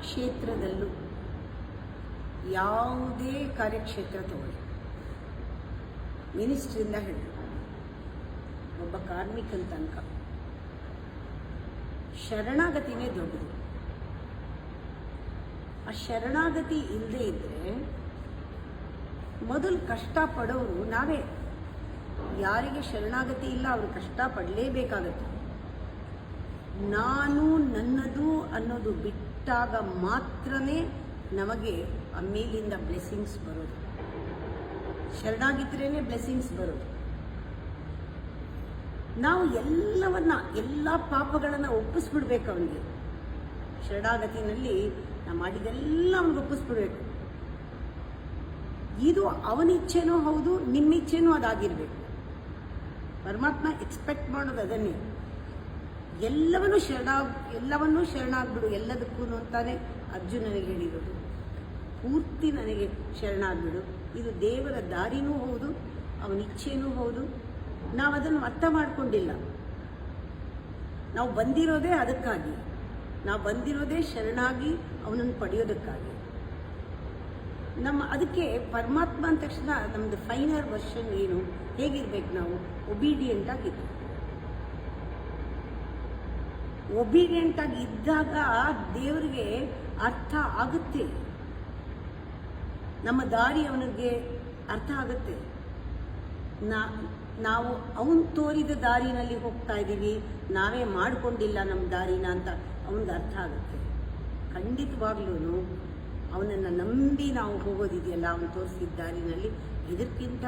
ಕ್ಷೇತ್ರದಲ್ಲೂ ಯಾವುದೇ ಕಾರ್ಯಕ್ಷೇತ್ರ ತಗೊಳ್ಳಿ, ಮಿನಿಸ್ಟ್ರಿಂದ ಹಿಡಿದು ಒಬ್ಬ ಕಾರ್ಮಿಕನ ತನಕ ಶರಣಾಗತಿನೇ ದೊಡ್ಡದು. ಆ ಶರಣಾಗತಿ ಇಲ್ಲದೆ ಇದ್ದರೆ ಮೊದಲು ಕಷ್ಟಪಡೋರು ನಾವೇ. ಯಾರಿಗೆ ಶರಣಾಗತಿ ಇಲ್ಲ ಅವರು ಕಷ್ಟಪಡಲೇಬೇಕಾಗತ್ತೆ. ನಾನು ನನ್ನದು ಅನ್ನೋದು ಬಿಟ್ಟಾಗ ಮಾತ್ರನೇ ನಮಗೆ ಆ ಮೇಲಿಂದ ಬ್ಲೆಸ್ಸಿಂಗ್ಸ್ ಬರೋದು. ಶರಣಾಗಿದ್ರೇ ಬ್ಲೆಸ್ಸಿಂಗ್ಸ್ ಬರೋದು. ನಾವು ಎಲ್ಲ ಪಾಪಗಳನ್ನು ಒಪ್ಪಿಸ್ಬಿಡ್ಬೇಕು ಅವನಿಗೆ. ಶರಣಾಗತಿನಲ್ಲಿ ನಾವು ಮಾಡಿದೆಲ್ಲ ಅವನಿಗೆ ಒಪ್ಪಿಸ್ಬಿಡ್ಬೇಕು. ಇದು ಅವನಿಚ್ಛೆನೂ ಹೌದು, ನಿಮ್ಮಿಚ್ಛೆನೂ ಅದಾಗಿರ್ಬೇಕು. ಪರಮಾತ್ಮ ಎಕ್ಸ್ಪೆಕ್ಟ್ ಮಾಡೋದು ಅದನ್ನೇ. ಎಲ್ಲವನ್ನೂ ಶರಣಾಗ್ಬಿಡು ಎಲ್ಲದಕ್ಕೂ ಅಂತಾನೆ ಅರ್ಜುನನಿಗೆ ಹೇಳಿರೋದು. ಪೂರ್ತಿ ನನಗೆ ಶರಣಾಗ್ಬಿಡು. ಇದು ದೇವರ ದಾರಿನೂ ಹೌದು, ಅವನಿಚ್ಛೆನೂ ಹೌದು. ನಾವು ಅದನ್ನು ಅರ್ಥ ಮಾಡ್ಕೊಂಡಿಲ್ಲ. ನಾವು ಬಂದಿರೋದೇ ಅದಕ್ಕಾಗಿ, ನಾವು ಬಂದಿರೋದೇ ಶರಣಾಗಿ ಅವನನ್ನು ಪಡೆಯೋದಕ್ಕಾಗಿ. ಅದಕ್ಕೆ ಪರಮಾತ್ಮ ಅಂದ ತಕ್ಷಣ ನಮ್ಮದು ಫೈನರ್ ವರ್ಷನ್ ಏನು, ಹೇಗಿರ್ಬೇಕು ನಾವು? ಒಬೀಡಿಯೆಂಟ್ ಆಗಿದ್ದು. ಒಬೀಡಿಯೆಂಟ್ ಆಗಿ ಇದ್ದಾಗ ದೇವರಿಗೆ ಅರ್ಥ ಆಗುತ್ತೆ. ನಮ್ಮ ದಾರಿ ಅವನಿಗೆ ಅರ್ಥ ಆಗುತ್ತೆ. ನಾವು ಅವನು ತೋರಿದ ದಾರಿನಲ್ಲಿ ಹೋಗ್ತಾ ಇದ್ದೀವಿ, ನಾವೇ ಮಾಡಿಕೊಂಡಿಲ್ಲ ನಮ್ಮ ದಾರಿನ ಅಂತ ಅವನಿಗೆ ಅರ್ಥ ಆಗುತ್ತೆ. ಖಂಡಿತವಾಗ್ಲೂ ಅವನನ್ನು ನಂಬಿ ನಾವು ಹೋಗೋದಿದೆಯಲ್ಲ, ಅವನು ತೋರಿಸಿದ ದಾರಿನಲ್ಲಿ, ಇದಕ್ಕಿಂತ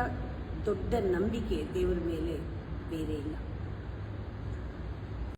ದೊಡ್ಡ ನಂಬಿಕೆ ದೇವರ ಮೇಲೆ ಬೇರೆ ಇಲ್ಲ.